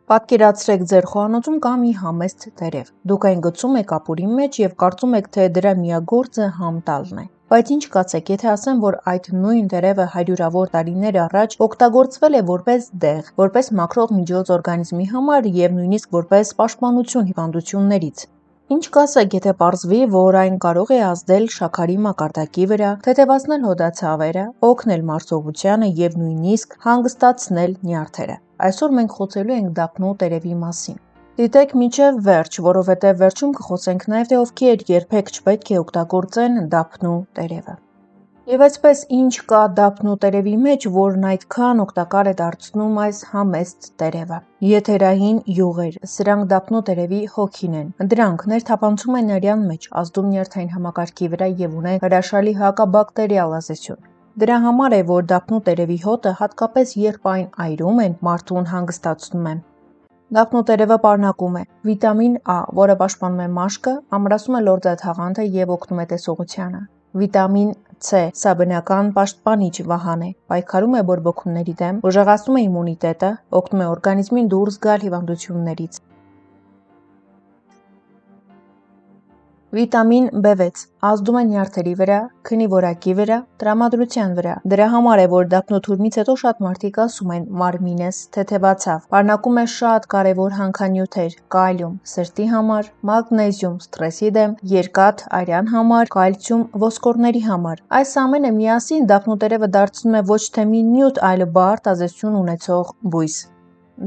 Պատկերացրեք ձեր խոհանոցում կա մի համեստ տերև։ Դուք այն գցում եք ապուրի մեջ և կարծում եք, թե դրա միակ գործը համ տալն է։ Բայց ինչ կասեք, եթե ասեմ, որ այդ նույն տերևը հարյուրավոր տարիներ առաջ օգտագործվել է որպես դեղ, որպես մաքրող միջոց օրգանիզմի համար և նույնիսկ որպես պաշտպանություն հիվանդություններից։ Ինչ կասեք, եթե պարզվի, որ այն կարող է ազդել շաքարի մակարդակի վրա, թեթևացնել հոդացավերը, օգնել մարսողությանը և նույնիսկ հանգստացնել նյարդերը։ Այսօր մենք խոսելու ենք դափնու տերևի մասին։ Դիտեք մինչև վերջ, որովհետև վերջում կխոսենք նաև, թե ովքեր երբեք չպետք է օգտագործեն դափնու տերևը։ Եվ այսպես, ինչ կա դափնու տերևի մեջ, որն այդքան օգտակար է դարձնում այս համեստ տերևը։ Եթերային յուղեր, սրանք դափնու տերևի հոգին են։ Դրանք ներթափանցում են արյան մեջ, ազդում նյարդային համակարգի վրա և ունեն հրաշալի հակաբակտերիալ ազդեցություն։ Դրա համար է, որ դափնու տերևի հոտը, հատկապես երբ այն այրում են, մարդուն հանգստացնում է։ Դափնու տերևը պարունակում է վիտամին A, որը պաշտպանում է մաշկը, ամրացնում է լորձաթաղանթը և օգնում է տեսողությանը։ Վիտամին C, սա բնական պաշտպանիչ վահան է, պայքարում է բորբոքումների դեմ, ուժեղացնում է իմունիտետը, օգնում է օրգանիզմին դուրս գալ հիվանդություններից։ Վիտամին B6 ազդում է նյարդերի վրա, քնի որակի վրա, տրամադրության վրա։ Դրա համար է, որ դափնու թուրմից հետո շատ մարդիկ ասում են մարմինս թեթևացավ։ Պարունակում է շատ կարևոր հանքանյութեր՝ կալիում սրտի համար, մագնեզիում սթրեսի դեմ, երկաթ արյան համար, կալցիում ոսկորների համար։ Այս ամենը միասին դափնու տերևը դարձնում է ոչ թե մի նյութ, այլ բարդ ազդեցություն ունեցող բույս։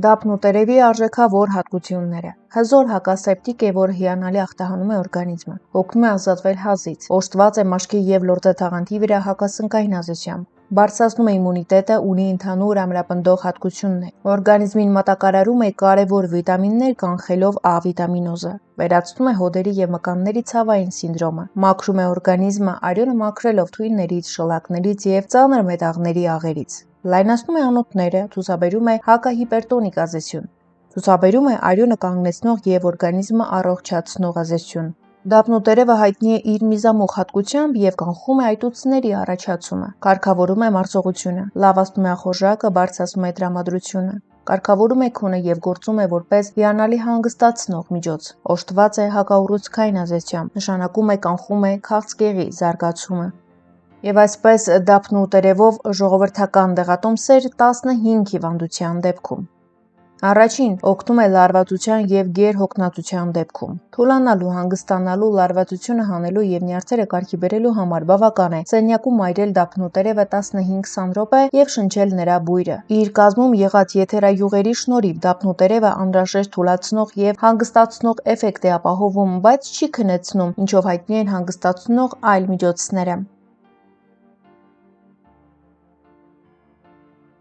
Դափնու տերևի արժեքավոր հատկությունները։ Հզոր հակասեպտիկ է, որը հիանալի ախտահանում է օրգանիզմը, օգնում է ազատվել հազից, օժտված է մաշկի և լորձաթաղանթի վրա հակասնկային ազդեցությամբ, բարձրացնում է իմունիտետը, ունի ընդհանուր ամրապնդող հատկություններ, օրգանիզմին մատակարարում է կարևոր վիտամիններ կանխելով A վիտամինոզը, վերացնում է հոդերի և մկանների ցավային սինդրոմը, մաքրում է օրգանիզմը արյունը մաքրելով թույներից, շլակներից և ծանր մետաղների աղերից, լայնացնում է անոթները, ցուցաբերում է հակահիպերտոնիկ ազդեցություն, ցուցաբերում է արյունը կանգնեցնող և օրգանիզմը առողջացնող ազդեցություն։ Դափնու տերևը հայտնի է իր միզամուղ հատկությամբ և կանխում է այտուցների առաջացումը, կարգավորում է մարսողությունը, լավացնում է ախորժակը, բարձրացնում է տրամադրությունը, կարգավորում է քունը և գործում է որպես հիանալի հանգստացնող միջոց, օժտված է հակաուռուցքային ազդեցությամբ, նշանակում է կանխում է քաղցկեղի զարգացումը։ Եվ այսպես դափնու տերևով ժողովրդական դեղատոմսեր 15 հիվանդության դեպքում։ Առաջին՝ օգնում է լարվածության և գերհոգնածության դեպքում։ Թուլանալու, հանգստանալու, լարվածությունը հանելու և նյարդերը կարգի բերելու համար բավական է սենյակում այրել դափնու տերևը 15-20 րոպե և շնչել նրա բույրը։ Իր կազմում եղած եթերայուղերի շնորհիվ դափնու տերևը անհրաժեշտ թուլացնող և հանգստացնող էֆեկտ է ապահովում, բայց չի քնեցնում, ինչով հայտնի են հանգստացնող այլ միջոցները։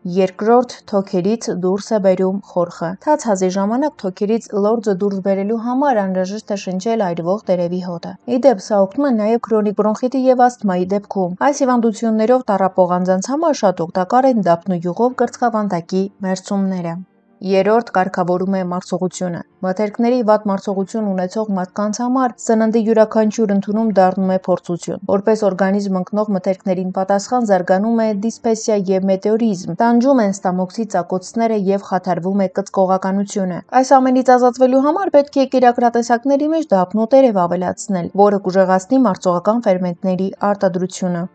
Երկրորդ՝ թոքերից դուրս է բերում խորխը։ Թաց հազի ժամանակ թոքերից լորձը դուրս բերելու համար անհրաժեշտ է շնչել այրվող տերևի հոտը։ Ի դեպ, սա օգնում է նաև քրոնիկ բրոնխիտի և ասթմայի դեպքում։ Այս հիվանդություններով տառապող անձանց համար շատ օգտակար են դափնու յուղով կրծքավանդակի մերձումները։ Երրորդ՝ կարգավորում է մարսողությունը։ Մթերքների վատ մարսողություն ունեցող մարդկանց համար սննդի յուրաքանչյուր ընդունում դառնում է փորձություն։ Որպես օրգանիզմ ընկնող մթերքներին պատասխան զարգանում է դիսպեպսիա և մետեորիզմ, տանջում են ստամոքսի ծակոցները և խաթարվում է կծկողականությունը։ Այս ամենից ազատվելու համար պետք է կերակրատեսակների մեջ դափնու տերև ավելացնել, որը կուժեղացնի մարսողական ֆերմենտների արտադրությունը։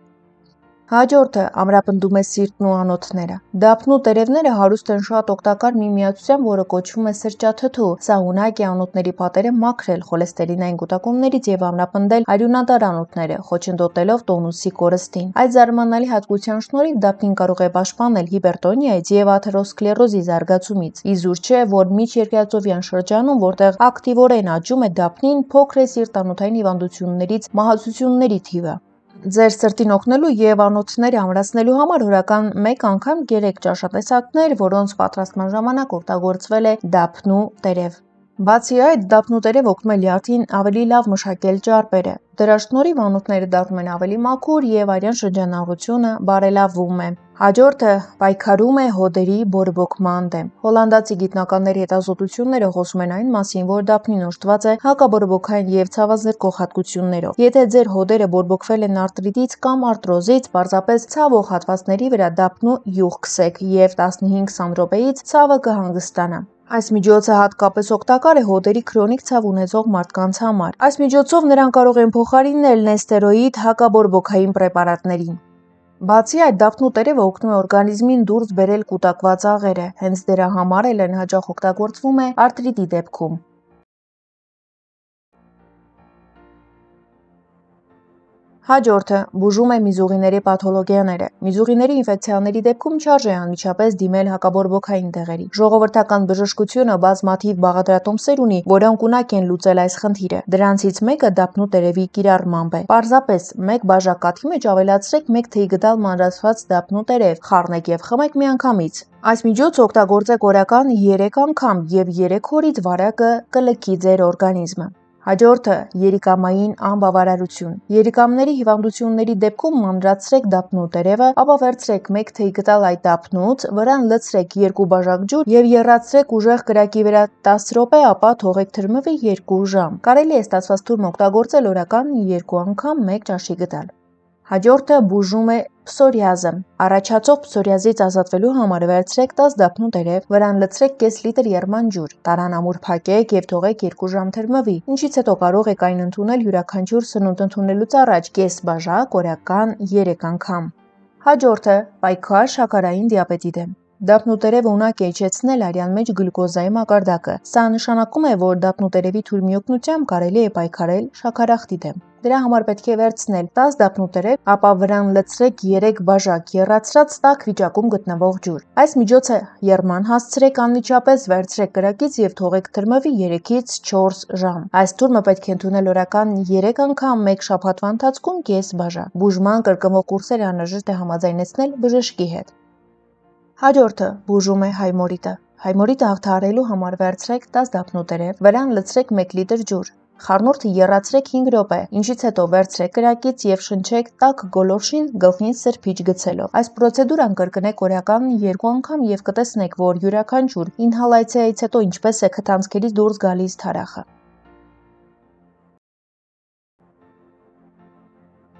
Հաջորդը՝ ամրապնդում է սիրտն ու անոթները։ Դափնու տերևները հարուստ են շատ օգտակար մի միացությամբ, որը կոչվում է սրճաթթու։ Սա ունակ է անոթների պատերը մաքրել խոլեստերինային կուտակումներից և ամրապնդել արյունատար անոթները, խոչընդոտելով տոնուսի կորստին։ Այդ զարմանալի հատկության շնորհիվ դափնին կարող է պաշտպանել հիպերտոնիայից և աթերոսկլերոզի զարգացումից։ Իզուր չէ, որ միջերկրածովյան շրջանում, որտեղ ակտիվորեն աճում է դափնին, փոքր է սիրտ-անոթային հիվանդություններից մահացությունների թիվը։ Ձեր սրտին օգնելու և անոթները ամրացնելու համար օրական 1 անգամ կերեք ճաշատեսակներ, որոնց պատրաստման ժամանակ օգտագործվել է դափնու տերև։ Բացի այդ, դափնու տերևը օգնում է լյարդին ավելի լավ մշակել ճարպերը։ Դրա շնորհիվ անոթները դառնում են ավելի մաքուր և արյան շրջանառությունը բարելավում է։ Հաջորդը՝ պայքարում է հոդերի բորբոքման դեմ։ Հոլանդացի գիտնականների հետազոտությունները խոսում են այն մասին, որ դափնին օժտված է հակաբորբոքային և ցավազրկող հատկություններով։ Եթե ձեր հոդերը բորբոքվել են արտրիտից կամ արտրոզից, պարզապես ցավող հատվածների վրա դափնու յուղ քսեք և 15-20 րոպեից ցավը կհանգստանա։ Այս միջոցը հատկապես օգտակար է հոտերի քրոնիկ ցավ ունեցող մարդկանց համար։ Այս միջոցով նրանք կարող են փոխարինել նեստերոիդ հակաբորբոքային պրեպարատներին։ Բացի այդ, դափնու տերևը օգնում է օրգանիզմին դուրս բերել կուտակված աղերը, հենց դրա համար էլ են հաճախ օգտագործվում է արտրիտի դեպքում։ Հաջորդը բուժում է միզուղիների պաթոլոգիաները։ Միզուղիների ինֆեկցիաների դեպքում չարժե անմիջապես դիմել հակաբորբոքային դեղերի։ Ժողովրդական բժշկությունը բազմաթիվ բաղադրատոմսեր ունի, որոնք ունակ են լուծել այս խնդիրը։ Դրանցից մեկը դափնու տերևի կիրառմամբ է։ Պարզապես մեկ բաժակ կաթի մեջ ավելացրեք 1 թեյ գդալ մանրացված դափնու տերև, խառնեք եւ խմեք միանգամից։ Այս միջոցը օգտագործեք օրական 3 անգամ եւ 3 օրից վարակը կլքի ձեր օրգանիզմը։ Հաջորդը երիկամային անբավարարություն։ Երիկամների հիվանդությունների դեպքում մանրացրեք դափնու տերևը, ապա վերցրեք 1 թեյ գդալ այդ դափնուց, վրան լցրեք 2 բաժակ ջուր եւ եռացրեք ուժեղ կրակի վրա 10 րոպե, ապա թողեք թրմվի 2 ժամ։ Կարելի է ստացված թուրմը օգտագործել օրական 2 անգամ 1 ճաշի գդալ։ Հաջորդը բուժում է փսորիազը։ Առաջացող փսորիազից ազատվելու համար վերցրեք 10 դափնու տերև, վրան լցրեք կես լիտր եռման ջուր, տարան ամուր փակեք եւ թողեք 2 ժամ թրմվի, ինչից հետո կարող եք այն ընդունել յուրաքանչյուր սնունդ ընդունելուց առաջ կես բաժակ օրական 3 անգամ։ Հաջորդը պայքար շաքարային դիաբետի դեմ։ Դափնու տերևը ունակ է իջեցնել արյան մեջ գլյուկոզայի մակարդակը։ Սա նշանակում է, որ դափնու տերևի թուրմի օգնությամբ կարելի է պայքարել շաքարախտի դեմ։ Դրա համար պետք է վերցնել 10 դափնու տերև, ապա վրան լցրեք 3 բաժակ եռացրած տաք վիճակում գտնվող ջուր։ Այս միջոցը եռման հասցրեք անմիջապես, վերցրեք կրակից եւ թողեք թրմվի 3-ից 4 ժամ։ Այս թուրմը պետք է ընդունել օրական 3 անգամ 1 շաբաթվա ընթացքում կես բաժակ։ Բուժման կրկնվող կուրսերը անհրաժեշտ է համաձայնեցնել բժշկի հետ։ Հաջորդը բուժում է հայմորիտը։ Հայմորիտը հաղթահարելու համար վերցրեք 10 դափնու տերև, վրան լցրեք 1 լիտր ջուր։ Խառնուրդը եռացրեք 5 րոպե, ինչից հետո վերցրեք կրակից եւ շնչեք տաք գոլորշին գլխին սրբիչ գցելով։ Այս պրոցեդուրան կրկնեք օրական 2 անգամ եւ կտեսնեք, որ յուրաքանչյուր ինհալացիայից հետո ինչպես է քթանցքերից դուրս գալիս թարախը։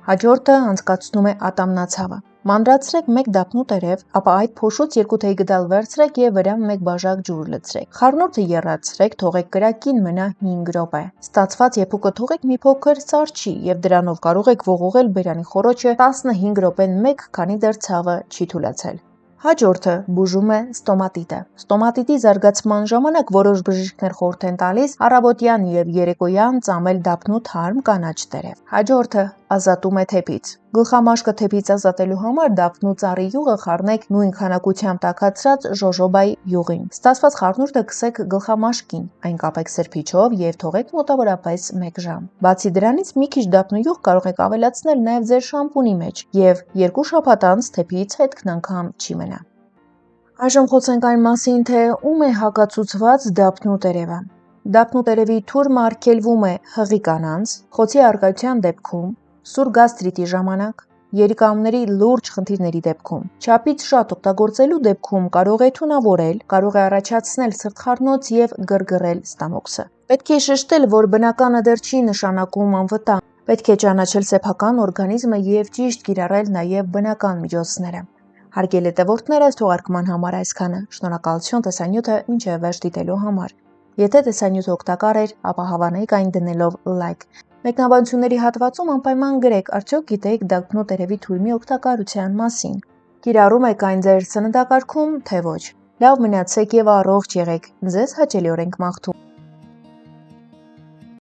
Հաջորդը անցկացնում է ատամնացավը։ Մանրացրեք 1 դափնու տերև, ապա այդ փոշուց 2 թեյ գդալ վերցրեք եւ վրան 1 բաժակ ջուր լցրեք։ Խառնուրդը եռացրեք, թողեք կրակին մնա 5 րոպե։ Ստացված եփուկը թողեք մի փոքր սառչի եւ դրանով կարող եք ողողել բերանի խոռոչը 15 րոպեն մեկ, քանի դեռ ցավը չի թուլացել։ Հաջորդը բուժում է ստոմատիտը։ Ստոմատիտի զարգացման ժամանակ որոշ բժիշկներ խորհուրդ են տալիս առավոտյան եւ երեկոյան ծամել դափնու թարմ կանաչ տերև։ Հաջորդը ազատում է թեփից։ Գլխամաշկը թեփից ազատելու համար դափնու ծառի յուղը խառնեք նույն քանակությամբ տաքացրած ժոժոբայի յուղին։ Ստացված խառնուրդը քսեք գլխամաշկին, այն կապեք սրբիչով եւ թողեք մոտավորապես 1 ժամ։ Բացի դրանից մի քիչ դափնու յուղ կարող եք ավելացնել նաեւ ձեր շամպունի մեջ եւ 2 շաբաթ անց թեփից հետքն անգամ չի մնա։ Այժմ խոսենք այն մասին, թե ում է հակացուցված դափնու տերևը։ Դափնու տերևի թուրմը արգելվում է հղի կանանց, խոցի առկայության դեպքում, սուր գաստրիտի ժամանակ, երիկամների լուրջ խնդիրների դեպքում, չափից շատ օգտագործելու դեպքում կարող է թունավորել, կարող է առաջացնել սրտխառնոց եւ գրգռել ստամոքսը։ Պետք է շեշտել, որ բնականը դեռ չի նշանակում անվտանգ։ Պետք է ճանաչել սեփական օրգանիզմը եւ ճիշտ կիրառել նաեւ բնական միջոցները։ Հարգելի հետևորդներս, թողարկման համար այսքանը։ Շնորհակալություն տեսանյութը մինչև վերջ դիտելու համար։ Եթե տեսանյութը օգտակար էր, ապա հավանեք այն դնելով լայք։ Մեկնաբանությունների հատվածում անպայման գրեք, արդյոք գիտեք դափնու տերևի թուրմի օգտակարության մասին։ Կիրառում եք այն ձեր սննդակարգում, թե ոչ։ Լավ մնացեք եւ առողջ եղեք։ Ձեզ հաճելի օրենք մաղթում։